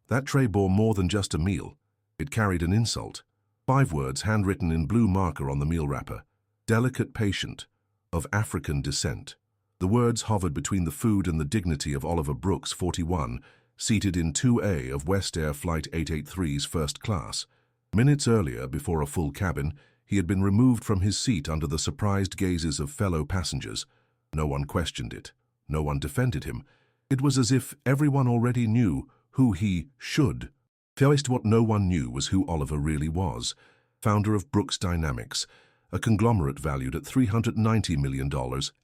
That tray bore more than just a meal. It carried an insult. 5 words handwritten in blue marker on the meal wrapper. Delicate patient, of African descent. The words hovered between the food and the dignity of Oliver Brooks, 41, seated in 2A of West Air Flight 883's first class. Minutes earlier, before a full cabin, he had been removed from his seat under the surprised gazes of fellow passengers. No one questioned it. No one defended him. It was as if everyone already knew who he should. First, what no one knew was who Oliver really was. Founder of Brooks Dynamics, a conglomerate valued at $390 million,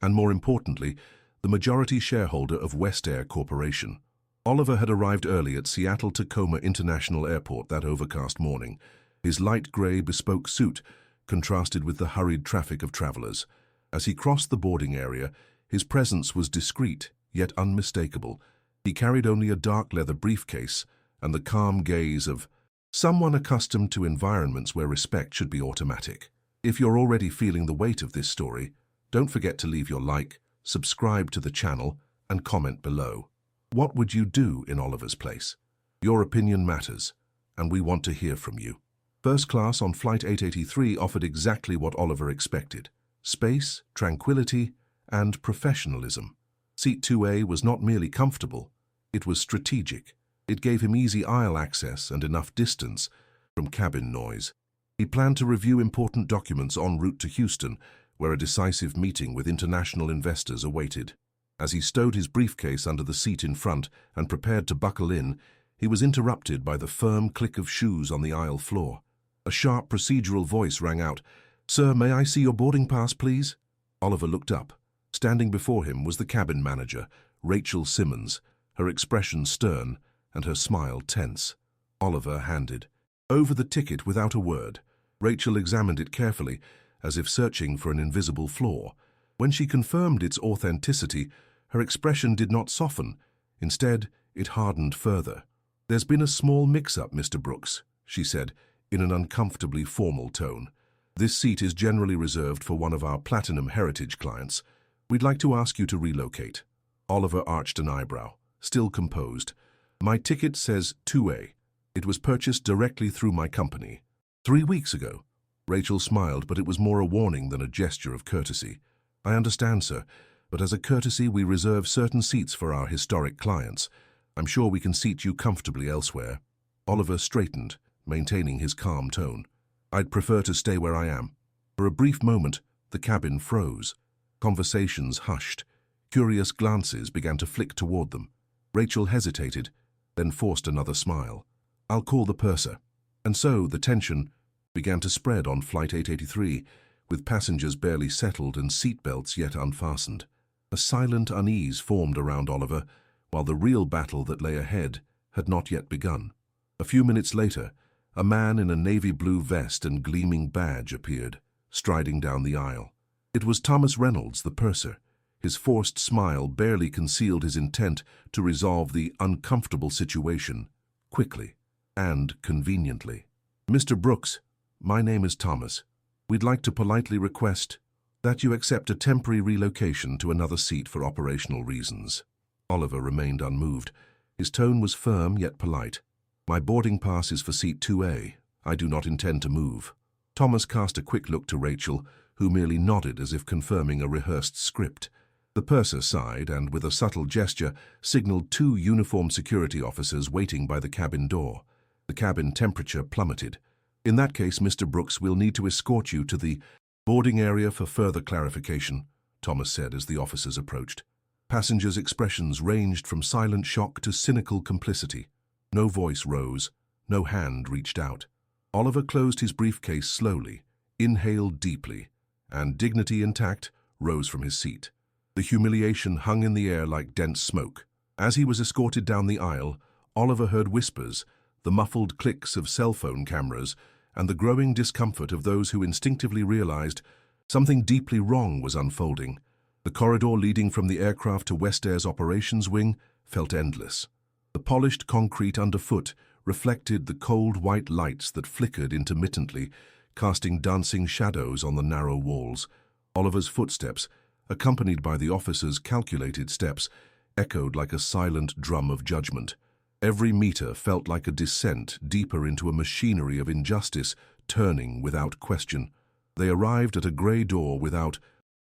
and more importantly, the majority shareholder of West Air Corporation. Oliver had arrived early at Seattle-Tacoma International Airport that overcast morning. His light gray bespoke suit contrasted with the hurried traffic of travelers. As he crossed the boarding area, his presence was discreet, yet unmistakable. He carried only a dark leather briefcase and the calm gaze of someone accustomed to environments where respect should be automatic. If you're already feeling the weight of this story, don't forget to leave your like, subscribe to the channel, and comment below. What would you do in Oliver's place? Your opinion matters, and we want to hear from you. First class on Flight 883 offered exactly what Oliver expected: space, tranquility, and professionalism. Seat 2A was not merely comfortable, it was strategic. It gave him easy aisle access and enough distance from cabin noise. He planned to review important documents en route to Houston, where a decisive meeting with international investors awaited. As he stowed his briefcase under the seat in front and prepared to buckle in, he was interrupted by the firm click of shoes on the aisle floor. A sharp procedural voice rang out, "Sir, may I see your boarding pass, please?" Oliver looked up. Standing before him was the cabin manager, Rachel Simmons, her expression stern and her smile tense. Oliver handed over the ticket without a word. Rachel examined it carefully, as if searching for an invisible flaw. When she confirmed its authenticity, her expression did not soften. Instead, it hardened further. "There's been a small mix-up, Mr. Brooks," she said, in an uncomfortably formal tone. "This seat is generally reserved for one of our Platinum Heritage clients. We'd like to ask you to relocate." Oliver arched an eyebrow, still composed. "My ticket says 2A. It was purchased directly through my company 3 weeks ago." Rachel smiled, but it was more a warning than a gesture of courtesy. "I understand, sir, but as a courtesy we reserve certain seats for our historic clients. I'm sure we can seat you comfortably elsewhere." Oliver straightened, maintaining his calm tone. "I'd prefer to stay where I am." For a brief moment, the cabin froze. Conversations hushed. Curious glances began to flick toward them. Rachel hesitated, then forced another smile. "I'll call the purser." And so the tension began to spread on Flight 883, with passengers barely settled and seatbelts yet unfastened. A silent unease formed around Oliver, while the real battle that lay ahead had not yet begun. A few minutes later, a man in a navy blue vest and gleaming badge appeared, striding down the aisle. It was Thomas Reynolds, the purser. His forced smile barely concealed his intent to resolve the uncomfortable situation quickly and conveniently. "Mr. Brooks, my name is Thomas. We'd like to politely request that you accept a temporary relocation to another seat for operational reasons." Oliver remained unmoved. His tone was firm yet polite. "My boarding pass is for seat 2A. I do not intend to move." Thomas cast a quick look to Rachel, who merely nodded as if confirming a rehearsed script. The purser sighed and, with a subtle gesture, signaled 2 uniformed security officers waiting by the cabin door. The cabin temperature plummeted. "In that case, Mr. Brooks, we'll need to escort you to the boarding area for further clarification," Thomas said as the officers approached. Passengers' expressions ranged from silent shock to cynical complicity. No voice rose, no hand reached out. Oliver closed his briefcase slowly, inhaled deeply, and, dignity intact, rose from his seat. The humiliation hung in the air like dense smoke. As he was escorted down the aisle, Oliver heard whispers, the muffled clicks of cell phone cameras, and the growing discomfort of those who instinctively realized something deeply wrong was unfolding. The corridor leading from the aircraft to West Air's operations wing felt endless. The polished concrete underfoot reflected the cold white lights that flickered intermittently, casting dancing shadows on the narrow walls. Oliver's footsteps, accompanied by the officer's calculated steps, echoed like a silent drum of judgment. Every meter felt like a descent deeper into a machinery of injustice, turning without question. They arrived at a grey door without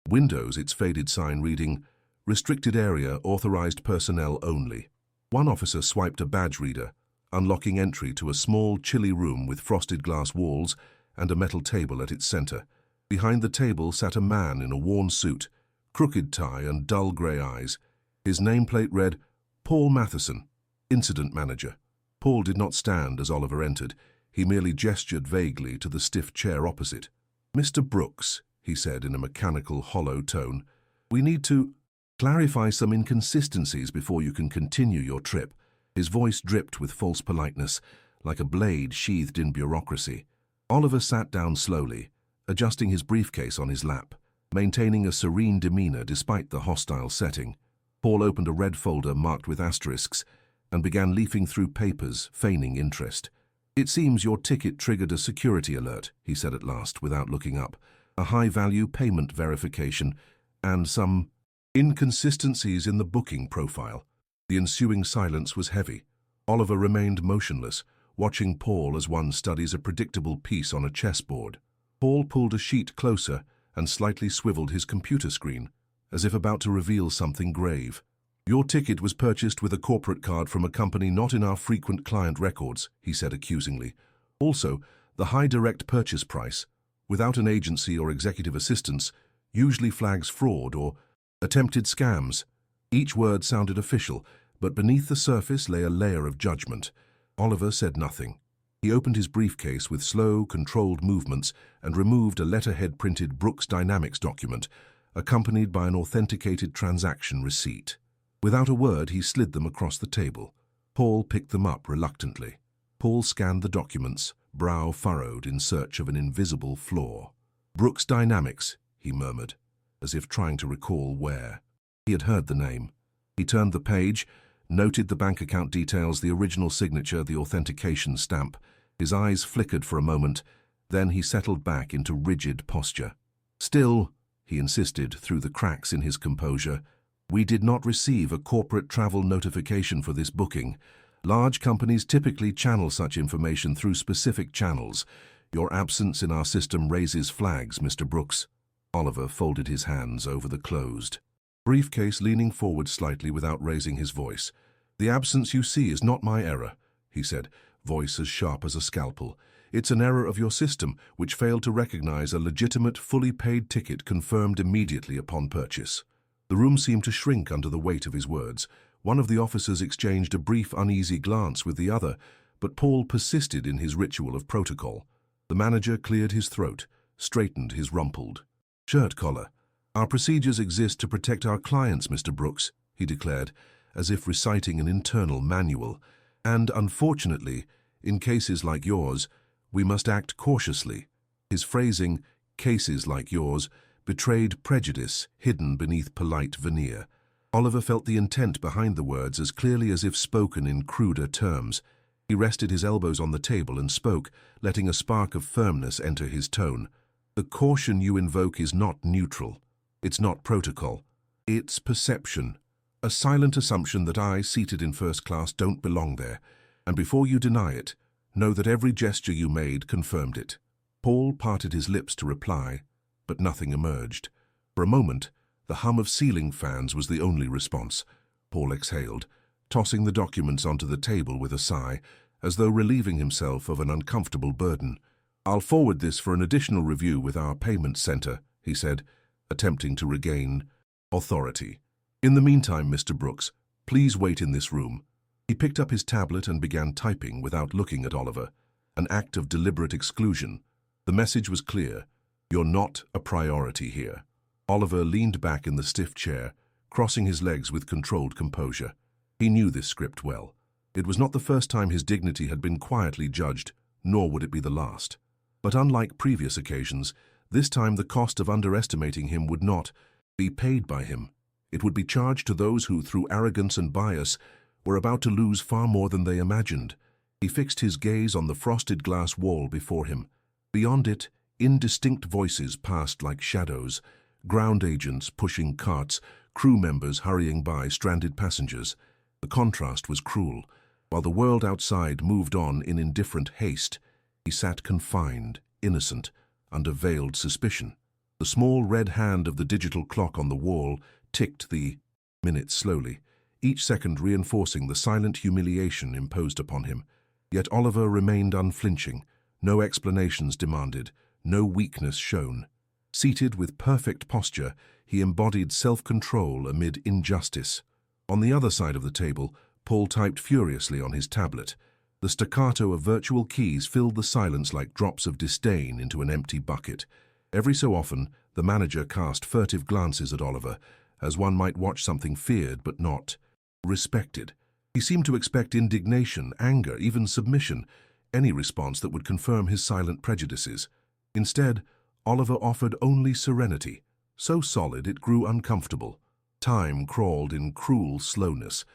windows, its faded sign reading, "Restricted area, authorized personnel only." One officer swiped a badge reader, unlocking entry to a small, chilly room with frosted glass walls and a metal table at its center. Behind the table sat a man in a worn suit, crooked tie and dull grey eyes. His nameplate read, "Paul Matheson, Incident Manager." Paul did not stand as Oliver entered. He merely gestured vaguely to the stiff chair opposite. "Mr. Brooks," he said in a mechanical, hollow tone, "we need to clarify some inconsistencies before you can continue your trip." His voice dripped with false politeness, like a blade sheathed in bureaucracy. Oliver sat down slowly, adjusting his briefcase on his lap, maintaining a serene demeanor despite the hostile setting. Paul opened a red folder marked with asterisks and began leafing through papers, feigning interest. "It seems your ticket triggered a security alert," he said at last, without looking up. "A high-value payment verification and some inconsistencies in the booking profile." The ensuing silence was heavy. Oliver remained motionless, watching Paul as one studies a predictable piece on a chessboard. Paul pulled a sheet closer and slightly swiveled his computer screen, as if about to reveal something grave. "Your ticket was purchased with a corporate card from a company not in our frequent client records," he said accusingly. "Also, the high direct purchase price, without an agency or executive assistance, usually flags fraud or attempted scams." Each word sounded official, but beneath the surface lay a layer of judgment. Oliver said nothing. He opened his briefcase with slow, controlled movements and removed a letterhead-printed Brooks Dynamics document, accompanied by an authenticated transaction receipt. Without a word, he slid them across the table. Paul picked them up reluctantly. Paul scanned the documents, brow furrowed in search of an invisible flaw. "Brooks Dynamics," he murmured, as if trying to recall where. He had heard the name. He turned the page, noted the bank account details, the original signature, the authentication stamp. His eyes flickered for a moment, then he settled back into rigid posture. "Still," he insisted through the cracks in his composure, "we did not receive a corporate travel notification for this booking. Large companies typically channel such information through specific channels. Your absence in our system raises flags, Mr. Brooks." Oliver folded his hands over the closed briefcase, leaning forward slightly without raising his voice. "The absence you see is not my error," he said, voice as sharp as a scalpel. "It's an error of your system, which failed to recognize a legitimate, fully paid ticket confirmed immediately upon purchase." The room seemed to shrink under the weight of his words. One of the officers exchanged a brief, uneasy glance with the other, but Paul persisted in his ritual of protocol. The manager cleared his throat, straightened his rumpled shirt collar. "Our procedures exist to protect our clients, Mr. Brooks," he declared, as if reciting an internal manual. "And, unfortunately, in cases like yours, we must act cautiously." His phrasing, "cases like yours," betrayed prejudice hidden beneath polite veneer. Oliver felt the intent behind the words as clearly as if spoken in cruder terms. He rested his elbows on the table and spoke, letting a spark of firmness enter his tone. "The caution you invoke is not neutral. It's not protocol. It's perception. A silent assumption that I, seated in first class, don't belong there. And before you deny it, know that every gesture you made confirmed it." Paul parted his lips to reply, but nothing emerged. For a moment, the hum of ceiling fans was the only response. Paul exhaled, tossing the documents onto the table with a sigh, as though relieving himself of an uncomfortable burden. "I'll forward this for an additional review with our payment center," he said, attempting to regain authority. "In the meantime, Mr. Brooks, please wait in this room." He picked up his tablet and began typing without looking at Oliver, an act of deliberate exclusion. The message was clear: "You're not a priority here." Oliver leaned back in the stiff chair, crossing his legs with controlled composure. He knew this script well. It was not the first time his dignity had been quietly judged, nor would it be the last. But unlike previous occasions, this time the cost of underestimating him would not be paid by him. It would be charged to those who, through arrogance and bias, were about to lose far more than they imagined. He fixed his gaze on the frosted glass wall before him. Beyond it, indistinct voices passed like shadows, ground agents pushing carts, crew members hurrying by stranded passengers. The contrast was cruel. While the world outside moved on in indifferent haste, he sat confined, innocent, under veiled suspicion. The small red hand of the digital clock on the wall ticked the minutes slowly, each second reinforcing the silent humiliation imposed upon him. Yet Oliver remained unflinching, no explanations demanded, no weakness shown. Seated with perfect posture, he embodied self-control amid injustice. On the other side of the table, Paul typed furiously on his tablet. The staccato of virtual keys filled the silence like drops of disdain into an empty bucket. Every so often, the manager cast furtive glances at Oliver, as one might watch something feared but not respected. He seemed to expect indignation, anger, even submission, any response that would confirm his silent prejudices. Instead, Oliver offered only serenity, so solid it grew uncomfortable. Time crawled in cruel slowness.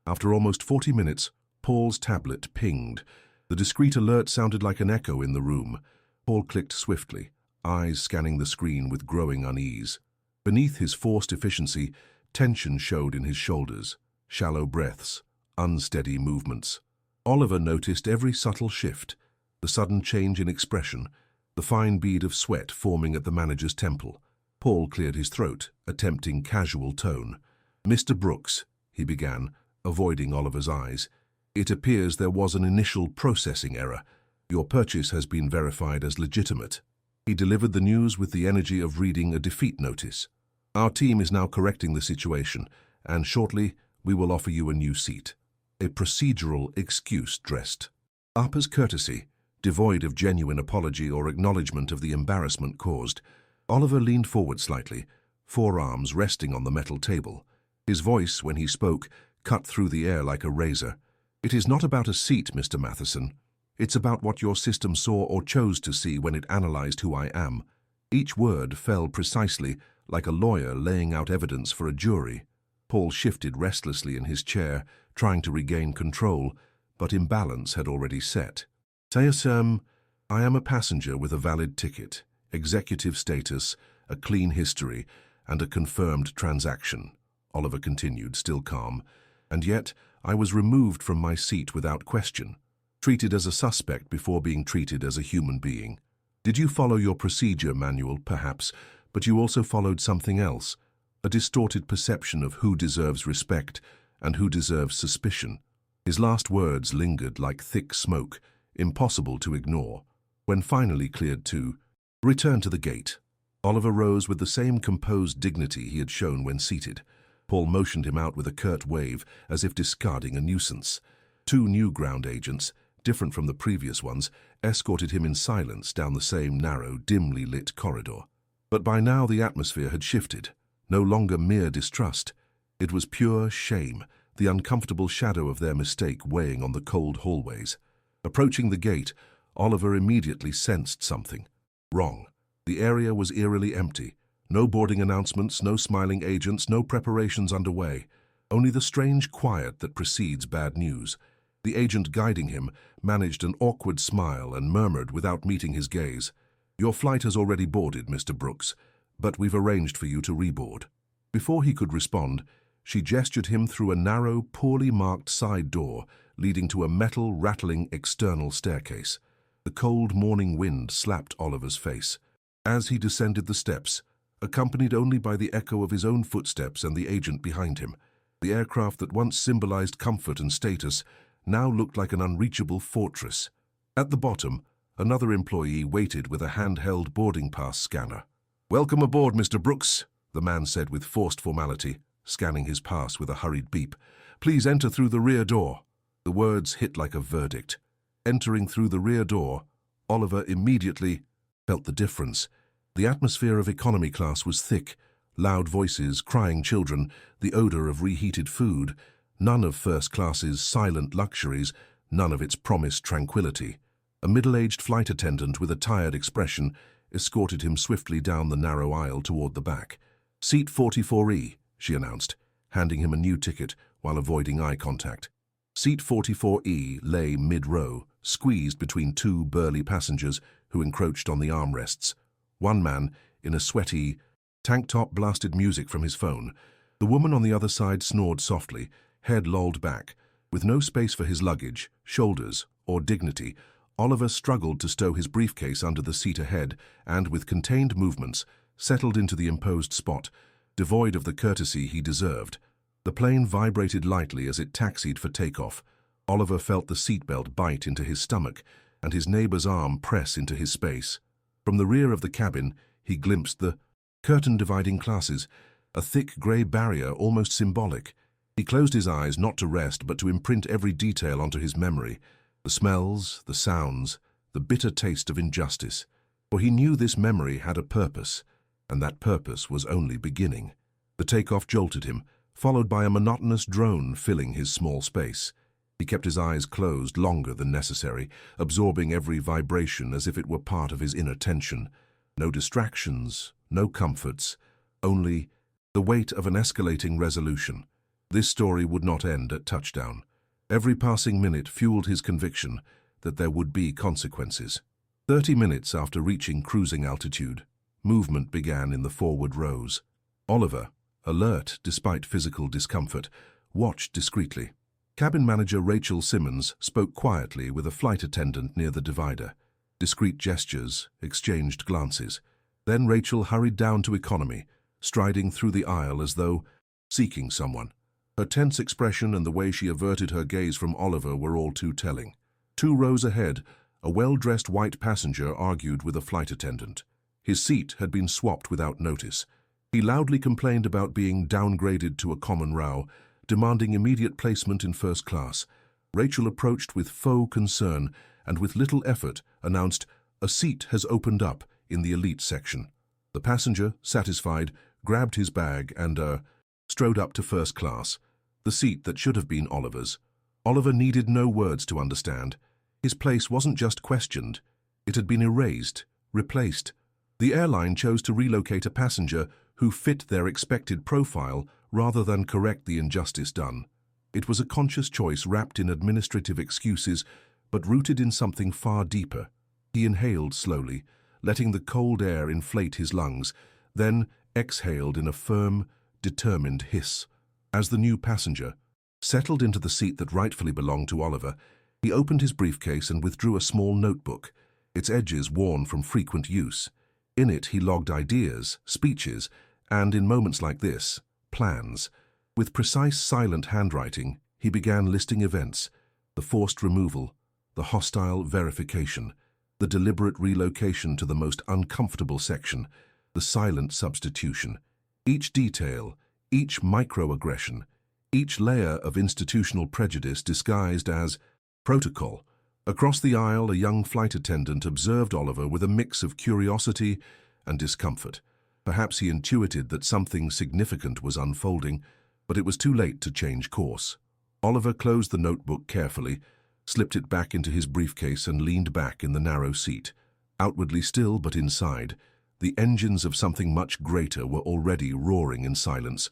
After almost 40 minutes, Paul's tablet pinged. The discreet alert sounded like an echo in the room. Paul clicked swiftly, eyes scanning the screen with growing unease. Beneath his forced efficiency, tension showed in his shoulders, shallow breaths, unsteady movements. Oliver noticed every subtle shift, the sudden change in expression, the fine bead of sweat forming at the manager's temple. Paul cleared his throat, attempting casual tone. "Mr. Brooks," he began, avoiding Oliver's eyes, "it appears there was an initial processing error. Your purchase has been verified as legitimate." He delivered the news with the energy of reading a defeat notice. "Our team is now correcting the situation, and shortly we will offer you a new seat." A procedural excuse dressed up as courtesy, devoid of genuine apology or acknowledgement of the embarrassment caused. Oliver leaned forward slightly, forearms resting on the metal table. His voice, when he spoke, cut through the air like a razor. "It is not about a seat, Mr. Matheson. It's about what your system saw or chose to see when it analyzed who I am." Each word fell precisely, like a lawyer laying out evidence for a jury. Paul shifted restlessly in his chair, trying to regain control, but imbalance had already set. I am a passenger with a valid ticket, executive status, a clean history, and a confirmed transaction," Oliver continued, still calm. "And yet, I was removed from my seat without question, treated as a suspect before being treated as a human being. Did you follow your procedure manual, perhaps, but you also followed something else, a distorted perception of who deserves respect and who deserves suspicion." His last words lingered like thick smoke, impossible to ignore. When finally cleared to return to the gate, Oliver rose with the same composed dignity he had shown when seated. Paul motioned him out with a curt wave, as if discarding a nuisance. Two new ground agents, different from the previous ones, escorted him in silence down the same narrow, dimly lit corridor. But by now the atmosphere had shifted. No longer mere distrust. It was pure shame, the uncomfortable shadow of their mistake weighing on the cold hallways. Approaching the gate, Oliver immediately sensed something wrong. The area was eerily empty. No boarding announcements, no smiling agents, no preparations underway. Only the strange quiet that precedes bad news. The agent guiding him managed an awkward smile and murmured without meeting his gaze, "Your flight has already boarded, Mr. Brooks, but we've arranged for you to reboard." Before he could respond, she gestured him through a narrow, poorly marked side door leading to a metal, rattling external staircase. The cold morning wind slapped Oliver's face. As he descended the steps, accompanied only by the echo of his own footsteps and the agent behind him, the aircraft that once symbolized comfort and status now looked like an unreachable fortress. At the bottom, another employee waited with a handheld boarding pass scanner. "Welcome aboard, Mr. Brooks," the man said with forced formality, scanning his pass with a hurried beep. "Please enter through the rear door." The words hit like a verdict. Entering through the rear door, Oliver immediately felt the difference. The atmosphere of economy class was thick, loud voices, crying children, the odor of reheated food, none of first class's silent luxuries, none of its promised tranquility. A middle-aged flight attendant with a tired expression escorted him swiftly down the narrow aisle toward the back. "Seat 44E, she announced, handing him a new ticket while avoiding eye contact. Seat 44E lay mid-row, squeezed between two burly passengers who encroached on the armrests. One man, in a sweaty tank top, blasted music from his phone. The woman on the other side snored softly, head lolled back, With no space for his luggage, shoulders, or dignity, Oliver struggled to stow his briefcase under the seat ahead and, with contained movements, settled into the imposed spot, devoid of the courtesy he deserved. The plane vibrated lightly as it taxied for takeoff. Oliver felt the seatbelt bite into his stomach and his neighbor's arm press into his space. From the rear of the cabin, he glimpsed the curtain-dividing classes, a thick grey barrier almost symbolic. He closed his eyes not to rest but to imprint every detail onto his memory, the smells, the sounds, the bitter taste of injustice. For he knew this memory had a purpose, and that purpose was only beginning. The takeoff jolted him, followed by a monotonous drone filling his small space. He kept his eyes closed longer than necessary, absorbing every vibration as if it were part of his inner tension. No distractions, no comforts, only the weight of an escalating resolution. This story would not end at touchdown. Every passing minute fueled his conviction that there would be consequences. 30 minutes after reaching cruising altitude, movement began in the forward rows. Oliver, alert despite physical discomfort, watched discreetly. Cabin manager Rachel Simmons spoke quietly with a flight attendant near the divider. Discreet gestures, exchanged glances. Then Rachel hurried down to economy, striding through the aisle as though seeking someone. Her tense expression and the way she averted her gaze from Oliver were all too telling. 2 rows ahead, a well-dressed white passenger argued with a flight attendant. His seat had been swapped without notice. He loudly complained about being downgraded to a common row, demanding immediate placement in first class. Rachel approached with faux concern and with little effort announced, "A seat has opened up in the elite section." The passenger, satisfied, grabbed his bag and strode up to first class, the seat that should have been Oliver's. Oliver needed no words to understand. His place wasn't just questioned, it had been erased, replaced. The airline chose to relocate a passenger who fit their expected profile rather than correct the injustice done. It was a conscious choice wrapped in administrative excuses, but rooted in something far deeper. He inhaled slowly, letting the cold air inflate his lungs, then exhaled in a firm, determined hiss. As the new passenger settled into the seat that rightfully belonged to Oliver, he opened his briefcase and withdrew a small notebook, its edges worn from frequent use. In it he logged ideas, speeches, and, in moments like this, plans. With precise, silent handwriting, he began listing events: the forced removal, the hostile verification, the deliberate relocation to the most uncomfortable section, the silent substitution. Each detail, each microaggression, each layer of institutional prejudice disguised as protocol. Across the aisle, a young flight attendant observed Oliver with a mix of curiosity and discomfort. Perhaps he intuited that something significant was unfolding, but it was too late to change course. Oliver closed the notebook carefully, slipped it back into his briefcase and leaned back in the narrow seat. Outwardly still, but inside, the engines of something much greater were already roaring in silence,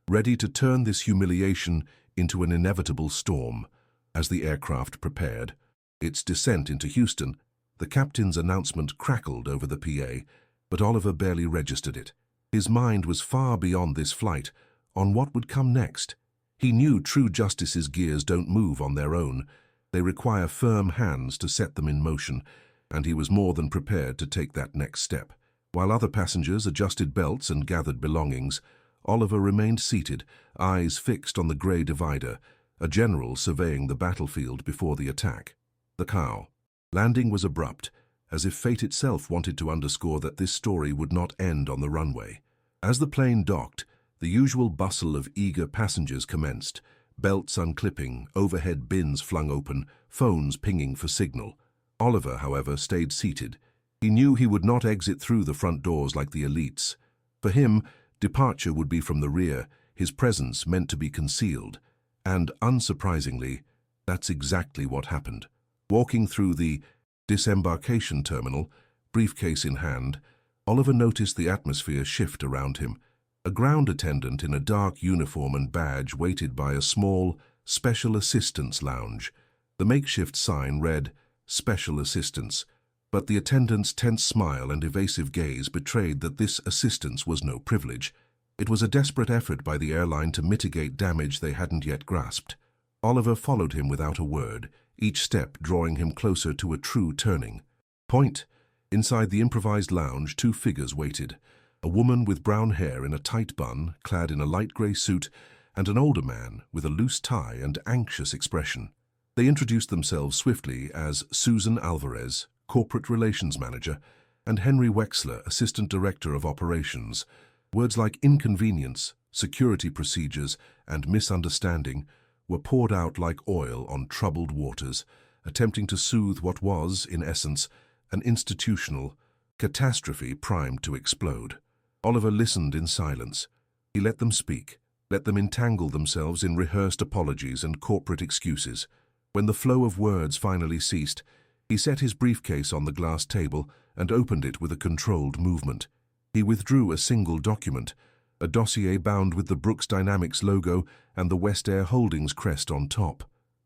ready to turn this humiliation into an inevitable storm. As the aircraft prepared its descent into Houston, the captain's announcement crackled over the PA, but Oliver barely registered it. His mind was far beyond this flight, on what would come next. He knew true justice's gears don't move on their own. They require firm hands to set them in motion, and he was more than prepared to take that next step. While other passengers adjusted belts and gathered belongings, Oliver remained seated, eyes fixed on the grey divider, a general surveying the battlefield before the attack. The cow. Landing was abrupt, as if fate itself wanted to underscore that this story would not end on the runway. As the plane docked, the usual bustle of eager passengers commenced, belts unclipping, overhead bins flung open, phones pinging for signal. Oliver, however, stayed seated. He knew he would not exit through the front doors like the elites. For him, departure would be from the rear, his presence meant to be concealed. And, unsurprisingly, that's exactly what happened. Walking through the disembarkation terminal, briefcase in hand, Oliver noticed the atmosphere shift around him. A ground attendant in a dark uniform and badge waited by a small, special assistance lounge. The makeshift sign read, "Special Assistance," but the attendant's tense smile and evasive gaze betrayed that this assistance was no privilege. It was a desperate effort by the airline to mitigate damage they hadn't yet grasped. Oliver followed him without a word, each step drawing him closer to a true turning point. Inside the improvised lounge, two figures waited. A woman with brown hair in a tight bun, clad in a light grey suit, and an older man with a loose tie and anxious expression. They introduced themselves swiftly as Susan Alvarez, Corporate Relations Manager, and Henry Wexler, Assistant Director of Operations. Words like inconvenience, security procedures, and misunderstanding were poured out like oil on troubled waters, attempting to soothe what was, in essence, an institutional catastrophe primed to explode. Oliver listened in silence. He let them speak, let them entangle themselves in rehearsed apologies and corporate excuses. When the flow of words finally ceased, he set his briefcase on the glass table and opened it with a controlled movement. He withdrew a single document, a dossier bound with the Brooks Dynamics logo and the West Air Holdings crest on top.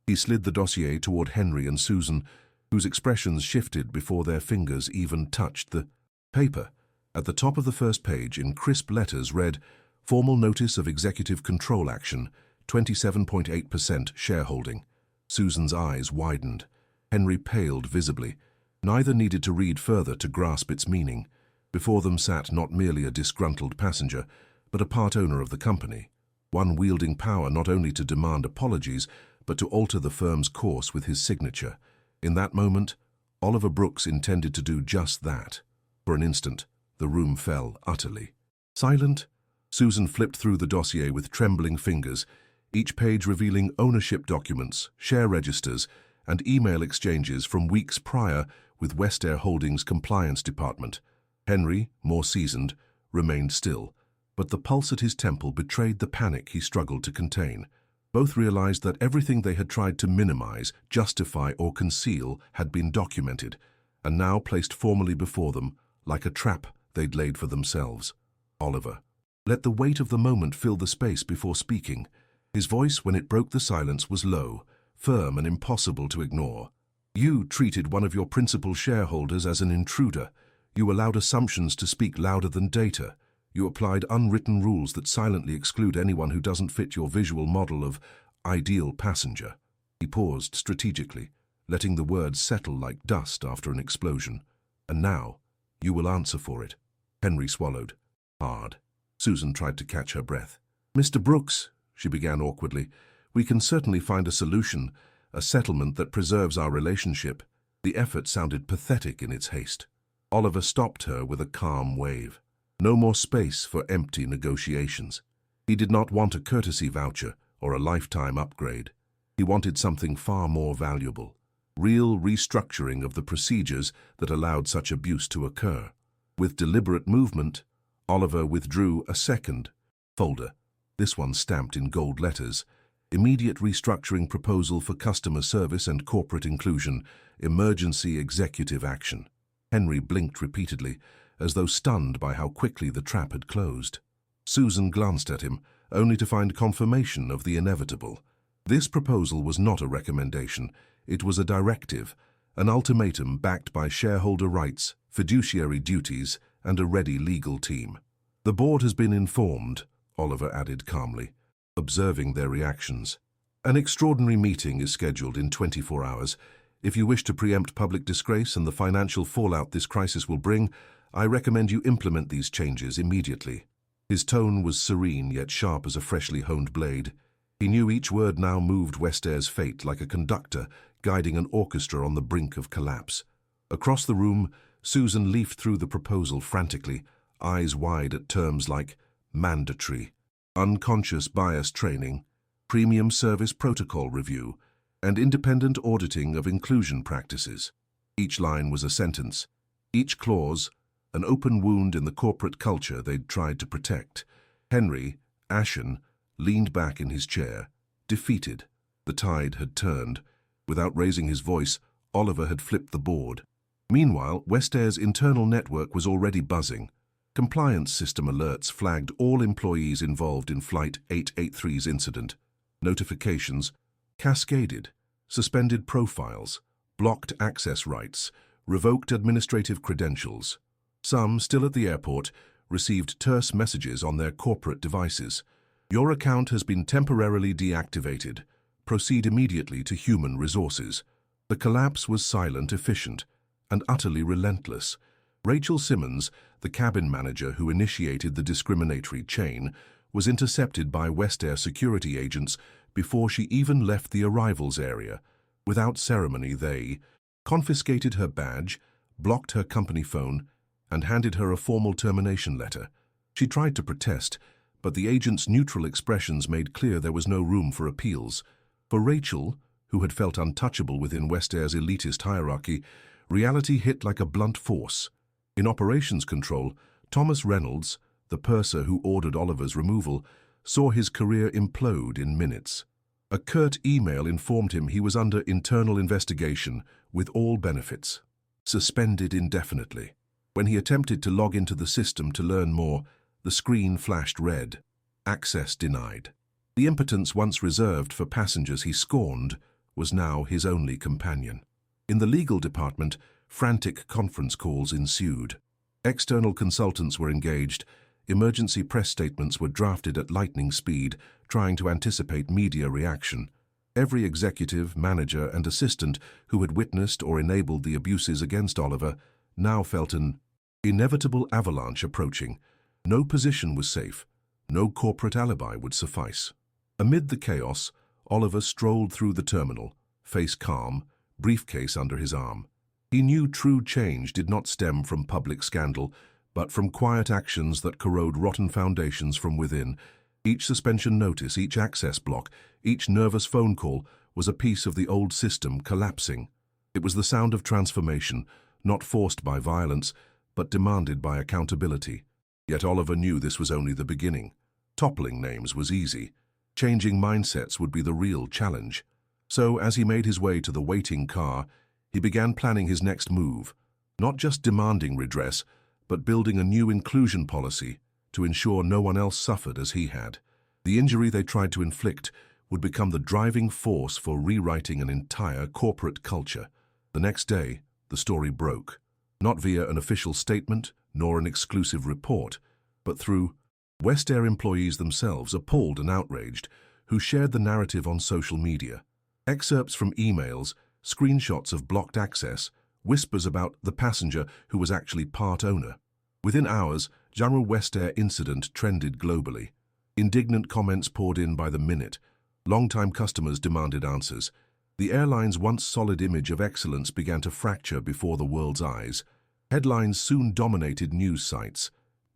He slid the dossier toward Henry and Susan, whose expressions shifted before their fingers even touched the paper. At the top of the first page, in crisp letters, read, "Formal Notice of Executive Control Action, 27.8% shareholding." Susan's eyes widened. Henry paled visibly. Neither needed to read further to grasp its meaning. Before them sat not merely a disgruntled passenger, but a part owner of the company, one wielding power not only to demand apologies, but to alter the firm's course with his signature. In that moment, Oliver Brooks intended to do just that. For an instant, the room fell utterly. Silent, Susan flipped through the dossier with trembling fingers, each page revealing ownership documents, share registers, and email exchanges from weeks prior with West Air Holdings' compliance department. Henry, more seasoned, remained still, but the pulse at his temple betrayed the panic he struggled to contain. Both realized that everything they had tried to minimize, justify, or conceal had been documented, and now placed formally before them, like a trap they'd laid for themselves. Oliver let the weight of the moment fill the space before speaking. His voice, when it broke the silence, was low, firm, and impossible to ignore. "You treated one of your principal shareholders as an intruder. You allowed assumptions to speak louder than data. You applied unwritten rules that silently exclude anyone who doesn't fit your visual model of ideal passenger." He paused strategically, letting the words settle like dust after an explosion. "And now, you will answer for it." Henry swallowed hard. Susan tried to catch her breath. "Mr. Brooks," she began awkwardly, "we can certainly find a solution, a settlement that preserves our relationship." The effort sounded pathetic in its haste. Oliver stopped her with a calm wave. No more space for empty negotiations. He did not want a courtesy voucher or a lifetime upgrade. He wanted something far more valuable. Real restructuring of the procedures that allowed such abuse to occur. With deliberate movement, Oliver withdrew a second folder, this one stamped in gold letters. "Immediate restructuring proposal for customer service and corporate inclusion. Emergency executive action." Henry blinked repeatedly, as though stunned by how quickly the trap had closed. Susan glanced at him, only to find confirmation of the inevitable. This proposal was not a recommendation. It was a directive, an ultimatum backed by shareholder rights, fiduciary duties, and a ready legal team. "The board has been informed," Oliver added calmly, observing their reactions. "An extraordinary meeting is scheduled in 24 hours. If you wish to preempt public disgrace and the financial fallout this crisis will bring, I recommend you implement these changes immediately." His tone was serene yet sharp as a freshly honed blade. He knew each word now moved West Air's fate like a conductor guiding an orchestra on the brink of collapse. Across the room, Susan leafed through the proposal frantically, eyes wide at terms like mandatory, unconscious bias training, premium service protocol review, and independent auditing of inclusion practices. Each line was a sentence, each clause an open wound in the corporate culture they'd tried to protect. Henry, ashen, leaned back in his chair, defeated. The tide had turned. Without raising his voice, Oliver had flipped the board. Meanwhile, West Air's internal network was already buzzing. Compliance system alerts flagged all employees involved in Flight 883's incident. Notifications cascaded, suspended profiles, blocked access rights, revoked administrative credentials. Some, still at the airport, received terse messages on their corporate devices. "Your account has been temporarily deactivated. proceed immediately to human resources. The collapse was silent, efficient, and utterly relentless. Rachel Simmons, the cabin manager who initiated the discriminatory chain, was intercepted by West Air security agents before she even left the arrivals area. Without ceremony, they confiscated her badge, blocked her company phone, and handed her a formal termination letter. She tried to protest, but the agent's neutral expressions made clear there was no room for appeals. For Rachel, who had felt untouchable within West Air's elitist hierarchy, reality hit like a blunt force. In operations control, Thomas Reynolds, the purser who ordered Oliver's removal, saw his career implode in minutes. A curt email informed him he was under internal investigation with all benefits suspended indefinitely. When he attempted to log into the system to learn more, the screen flashed red. Access denied. The impotence once reserved for passengers he scorned was now his only companion. In the legal department, frantic conference calls ensued. External consultants were engaged. Emergency press statements were drafted at lightning speed, trying to anticipate media reaction. Every executive, manager, and assistant who had witnessed or enabled the abuses against Oliver now felt an inevitable avalanche approaching. No position was safe. No corporate alibi would suffice. Amid the chaos, Oliver strolled through the terminal, face calm, briefcase under his arm. He knew true change did not stem from public scandal, but from quiet actions that corrode rotten foundations from within. Each suspension notice, each access block, each nervous phone call was a piece of the old system collapsing. It was the sound of transformation, not forced by violence, but demanded by accountability. Yet Oliver knew this was only the beginning. Toppling names was easy. Changing mindsets would be the real challenge. So, as he made his way to the waiting car, he began planning his next move, not just demanding redress, but building a new inclusion policy to ensure no one else suffered as he had. The injury they tried to inflict would become the driving force for rewriting an entire corporate culture. The next day, the story broke, not via an official statement nor an exclusive report, but through West Air employees themselves, appalled and outraged, who shared the narrative on social media. Excerpts from emails, screenshots of blocked access, whispers about the passenger who was actually part owner. Within hours, General West Air incident trended globally. Indignant comments poured in by the minute. Long-time customers demanded answers. The airline's once solid image of excellence began to fracture before the world's eyes. Headlines soon dominated news sites.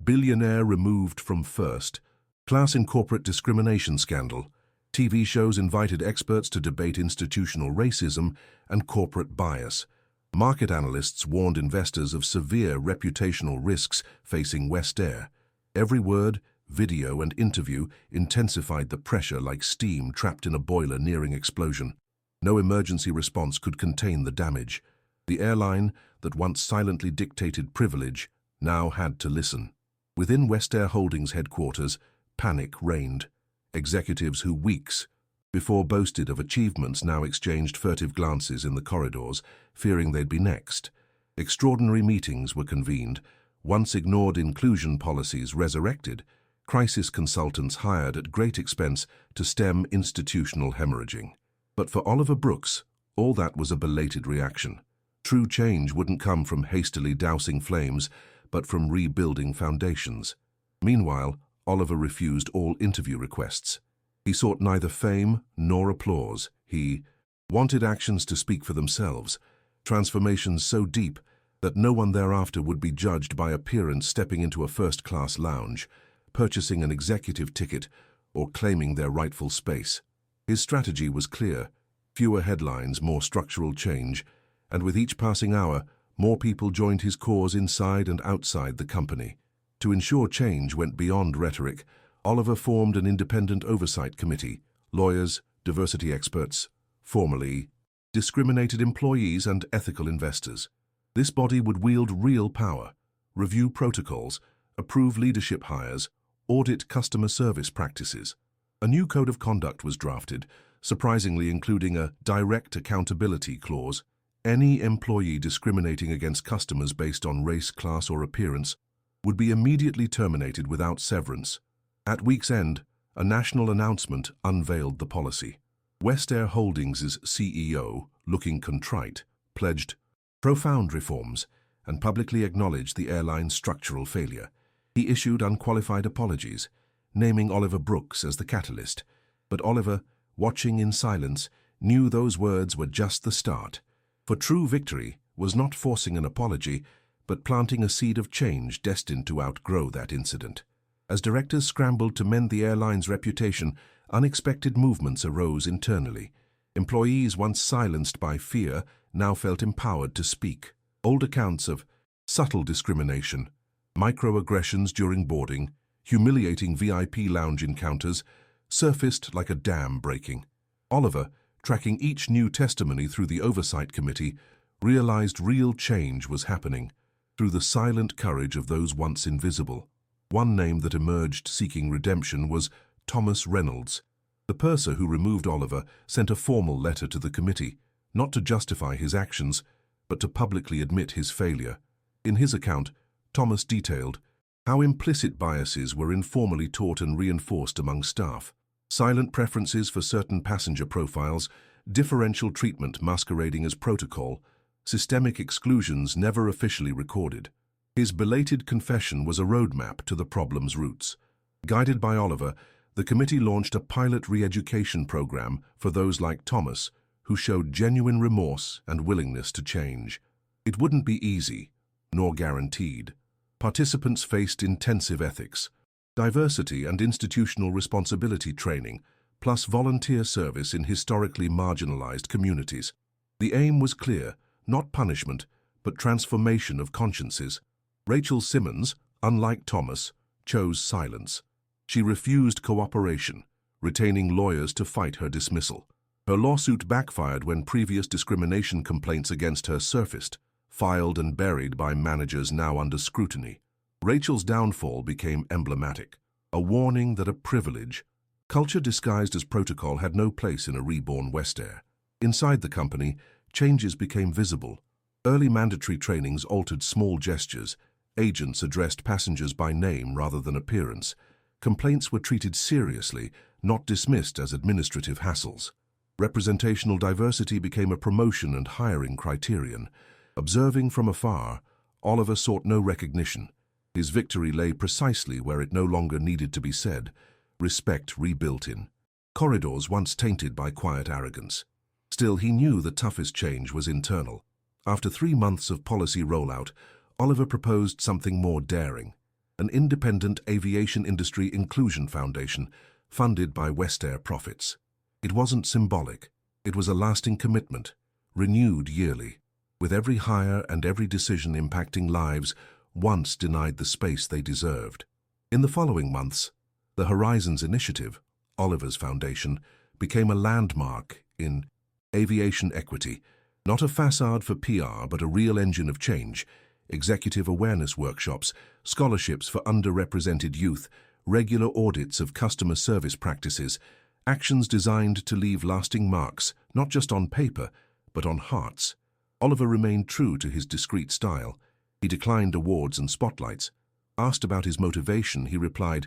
Billionaire removed from first. Class in corporate discrimination scandal. TV shows invited experts to debate institutional racism and corporate bias. Market analysts warned investors of severe reputational risks facing West Air. Every word, video, and interview intensified the pressure like steam trapped in a boiler nearing explosion. No emergency response could contain the damage. The airline, that once silently dictated privilege, now had to listen. Within West Air Holdings headquarters, panic reigned. Executives who weeks before boasted of achievements now exchanged furtive glances in the corridors, fearing they'd be next. Extraordinary meetings were convened, once ignored inclusion policies resurrected, crisis consultants hired at great expense to stem institutional hemorrhaging. But for Oliver Brooks, all that was a belated reaction. True change wouldn't come from hastily dousing flames, but from rebuilding foundations. Meanwhile, Oliver refused all interview requests. He sought neither fame nor applause. He wanted actions to speak for themselves, transformations so deep that no one thereafter would be judged by appearance stepping into a first-class lounge, purchasing an executive ticket, or claiming their rightful space. His strategy was clear: fewer headlines, more structural change, and with each passing hour, more people joined his cause inside and outside the company. To ensure change went beyond rhetoric, Oliver formed an independent oversight committee, lawyers, diversity experts, formerly discriminated employees and ethical investors. This body would wield real power, review protocols, approve leadership hires, audit customer service practices. A new code of conduct was drafted, surprisingly including a direct accountability clause. Any employee discriminating against customers based on race, class, or appearance would be immediately terminated without severance. At week's end, a national announcement unveiled the policy. West Air Holdings' CEO, looking contrite, pledged profound reforms and publicly acknowledged the airline's structural failure. He issued unqualified apologies, naming Oliver Brooks as the catalyst. But Oliver, watching in silence, knew those words were just the start. For true victory was not forcing an apology, but planting a seed of change destined to outgrow that incident. As directors scrambled to mend the airline's reputation, unexpected movements arose internally. Employees once silenced by fear now felt empowered to speak. Old accounts of subtle discrimination, microaggressions during boarding, humiliating VIP lounge encounters surfaced like a dam breaking. Oliver, tracking each new testimony through the oversight committee, realized real change was happening through the silent courage of those once invisible. One name that emerged seeking redemption was Thomas Reynolds. The purser who removed Oliver sent a formal letter to the committee, not to justify his actions, but to publicly admit his failure. In his account, Thomas detailed how implicit biases were informally taught and reinforced among staff. Silent preferences for certain passenger profiles, differential treatment masquerading as protocol, systemic exclusions never officially recorded. His belated confession was a roadmap to the problem's roots. Guided by Oliver, the committee launched a pilot re-education program for those like Thomas, who showed genuine remorse and willingness to change. It wouldn't be easy, nor guaranteed. Participants faced intensive ethics, diversity and institutional responsibility training, plus volunteer service in historically marginalized communities. The aim was clear, not punishment, but transformation of consciences. Rachel Simmons, unlike Thomas, chose silence. She refused cooperation, retaining lawyers to fight her dismissal. Her lawsuit backfired when previous discrimination complaints against her surfaced, filed and buried by managers now under scrutiny. Rachel's downfall became emblematic, a warning that a privilege, culture disguised as protocol, had no place in a reborn West Air. Inside the company, changes became visible. Early mandatory trainings altered small gestures. Agents addressed passengers by name rather than appearance. Complaints were treated seriously, not dismissed as administrative hassles. Representational diversity became a promotion and hiring criterion. Observing from afar, Oliver sought no recognition. His victory lay precisely where it no longer needed to be said, respect rebuilt in corridors once tainted by quiet arrogance. Still, he knew the toughest change was internal. After 3 months of policy rollout, Oliver proposed something more daring, an independent aviation industry inclusion foundation funded by West Air profits. It wasn't symbolic. It was a lasting commitment, renewed yearly, with every hire and every decision impacting lives once denied the space they deserved. In the following months, the Horizons Initiative, Oliver's foundation, became a landmark in aviation equity, not a facade for PR but a real engine of change. Executive awareness workshops, scholarships for underrepresented youth, regular audits of customer service practices, actions designed to leave lasting marks, not just on paper, but on hearts. Oliver remained true to his discreet style. He declined awards and spotlights. Asked about his motivation, he replied,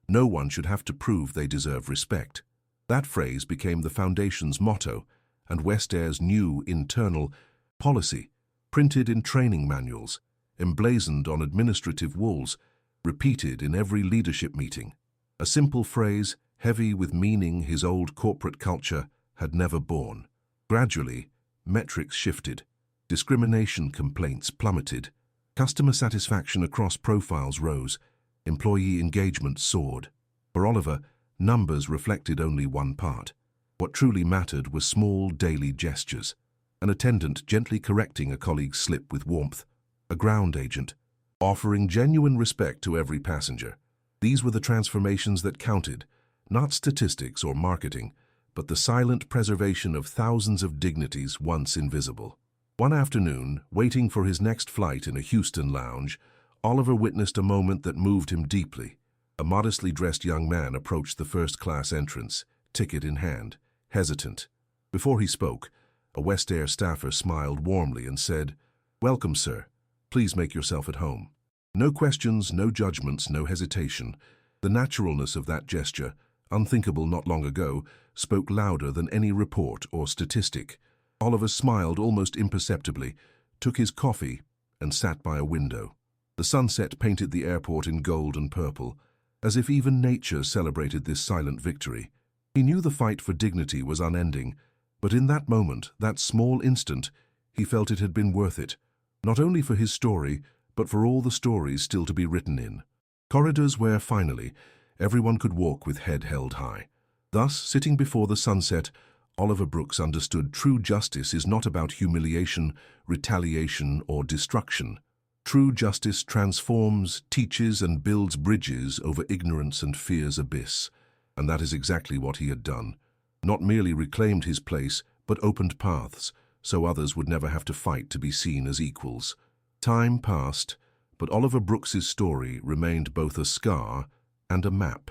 "No one should have to prove they deserve respect." That phrase became the foundation's motto and West Air's new internal policy, printed in training manuals, emblazoned on administrative walls, repeated in every leadership meeting. A simple phrase, heavy with meaning his old corporate culture had never borne. Gradually, metrics shifted. Discrimination complaints plummeted. Customer satisfaction across profiles rose. Employee engagement soared. For Oliver, numbers reflected only one part. What truly mattered were small daily gestures. An attendant gently correcting a colleague's slip with warmth. A ground agent, offering genuine respect to every passenger. These were the transformations that counted, not statistics or marketing, but the silent preservation of thousands of dignities once invisible. One afternoon, waiting for his next flight in a Houston lounge, Oliver witnessed a moment that moved him deeply. A modestly dressed young man approached the first-class entrance, ticket in hand, hesitant. Before he spoke, a West Air staffer smiled warmly and said, "Welcome, sir. Please make yourself at home." No questions, no judgments, no hesitation. The naturalness of that gesture, unthinkable not long ago, spoke louder than any report or statistic. Oliver smiled almost imperceptibly, took his coffee, and sat by a window. The sunset painted the airport in gold and purple, as if even nature celebrated this silent victory. He knew the fight for dignity was unending, but in that moment, that small instant, he felt it had been worth it, not only for his story, but for all the stories still to be written in. Corridors where, finally, everyone could walk with head held high. Thus, sitting before the sunset, Oliver Brooks understood true justice is not about humiliation, retaliation, or destruction. True justice transforms, teaches, and builds bridges over ignorance and fear's abyss. And that is exactly what he had done. Not merely reclaimed his place, but opened paths, so others would never have to fight to be seen as equals. Time passed, but Oliver Brooks's story remained both a scar and a map.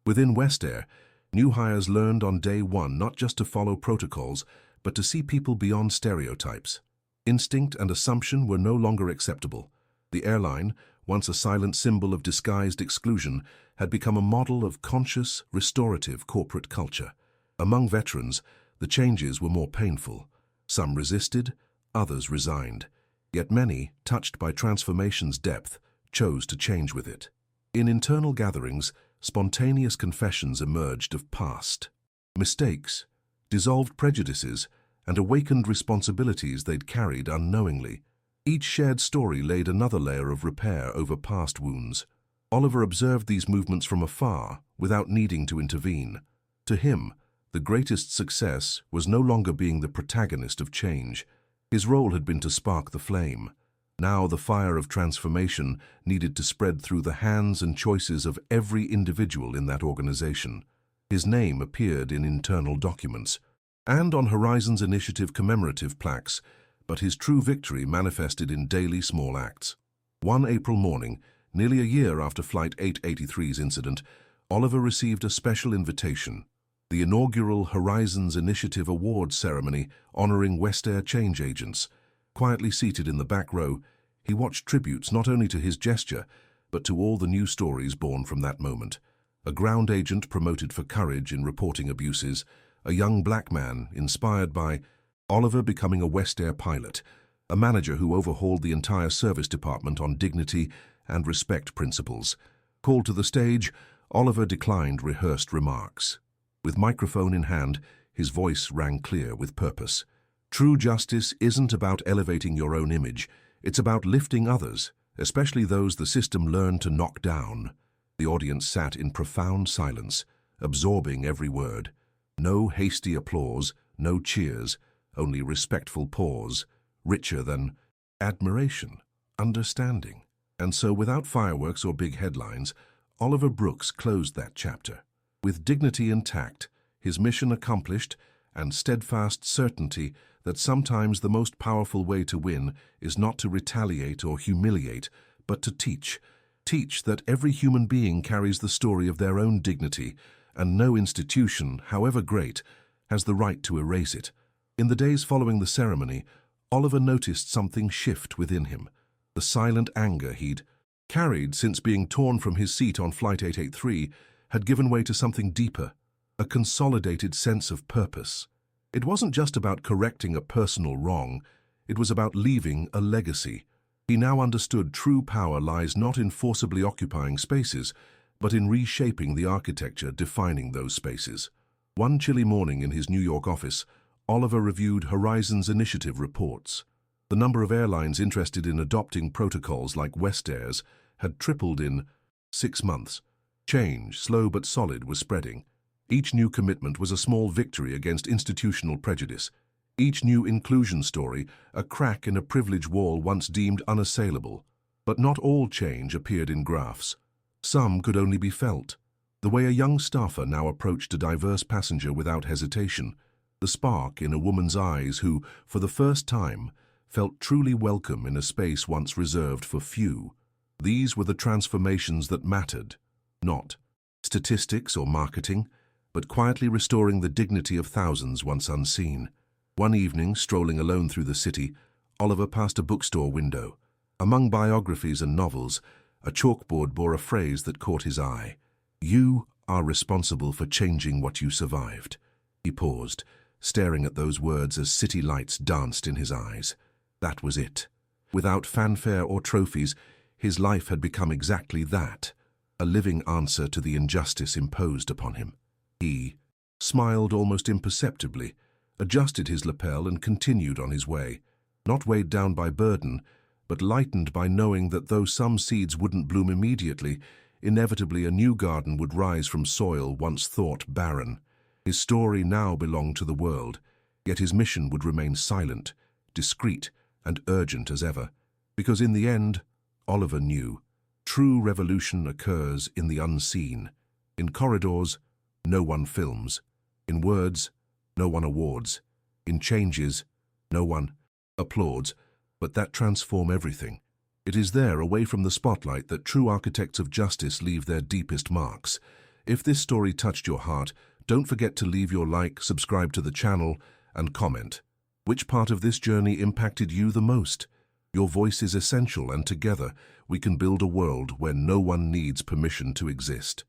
Within West Air, new hires learned on day one not just to follow protocols, but to see people beyond stereotypes. Instinct and assumption were no longer acceptable. The airline, once a silent symbol of disguised exclusion, had become a model of conscious, restorative corporate culture. Among veterans, the changes were more painful. Some resisted, others resigned. Yet many, touched by transformation's depth, chose to change with it. In internal gatherings, spontaneous confessions emerged of past mistakes, dissolved prejudices, and awakened responsibilities they'd carried unknowingly. Each shared story laid another layer of repair over past wounds. Oliver observed these movements from afar, without needing to intervene. To him, the greatest success was no longer being the protagonist of change. His role had been to spark the flame. Now the fire of transformation needed to spread through the hands and choices of every individual in that organization. His name appeared in internal documents and on Horizons Initiative commemorative plaques, but his true victory manifested in daily small acts. One April morning, nearly a year after Flight 883's incident, Oliver received a special invitation. The inaugural Horizons Initiative Awards ceremony honoring West Air change agents. Quietly seated in the back row, he watched tributes not only to his gesture, but to all the new stories born from that moment. A ground agent promoted for courage in reporting abuses, a young black man inspired by Oliver becoming a West Air pilot, a manager who overhauled the entire service department on dignity and respect principles. Called to the stage, Oliver declined rehearsed remarks. With microphone in hand, his voice rang clear with purpose. True justice isn't about elevating your own image, it's about lifting others, especially those the system learned to knock down. The audience sat in profound silence, absorbing every word. No hasty applause, no cheers, only respectful pause, richer than admiration, understanding. And so, without fireworks or big headlines, Oliver Brooks closed that chapter. With dignity and tact, his mission accomplished, and steadfast certainty that sometimes the most powerful way to win is not to retaliate or humiliate, but to teach. Teach that every human being carries the story of their own dignity, and no institution, however great, has the right to erase it. In the days following the ceremony, Oliver noticed something shift within him. The silent anger he'd carried since being torn from his seat on Flight 883 had given way to something deeper, a consolidated sense of purpose. It wasn't just about correcting a personal wrong, it was about leaving a legacy. He now understood true power lies not in forcibly occupying spaces, but in reshaping the architecture defining those spaces. One chilly morning in his New York office, Oliver reviewed Horizons Initiative reports. The number of airlines interested in adopting protocols like West Air's had tripled in 6 months. Change, slow but solid, was spreading. Each new commitment was a small victory against institutional prejudice. Each new inclusion story, a crack in a privilege wall once deemed unassailable. But not all change appeared in graphs. Some could only be felt. The way a young staffer now approached a diverse passenger without hesitation. The spark in a woman's eyes who, for the first time, felt truly welcome in a space once reserved for few. These were the transformations that mattered. Not statistics or marketing, but quietly restoring the dignity of thousands once unseen. One evening, strolling alone through the city, Oliver passed a bookstore window. Among biographies and novels, a chalkboard bore a phrase that caught his eye. You are responsible for changing what you survived. He paused, staring at those words as city lights danced in his eyes. That was it. Without fanfare or trophies, his life had become exactly that, a living answer to the injustice imposed upon him. He smiled almost imperceptibly, adjusted his lapel and continued on his way, not weighed down by burden, but lightened by knowing that though some seeds wouldn't bloom immediately, inevitably a new garden would rise from soil once thought barren. His story now belonged to the world, yet his mission would remain silent, discreet, and urgent as ever, because in the end, Oliver knew, true revolution occurs in the unseen. In corridors, no one films. In words, no one awards. In changes, no one applauds, but that transform everything. It is there, away from the spotlight, that true architects of justice leave their deepest marks. If this story touched your heart, don't forget to leave your like, subscribe to the channel, and comment. Which part of this journey impacted you the most? Your voice is essential, and together we can build a world where no one needs permission to exist.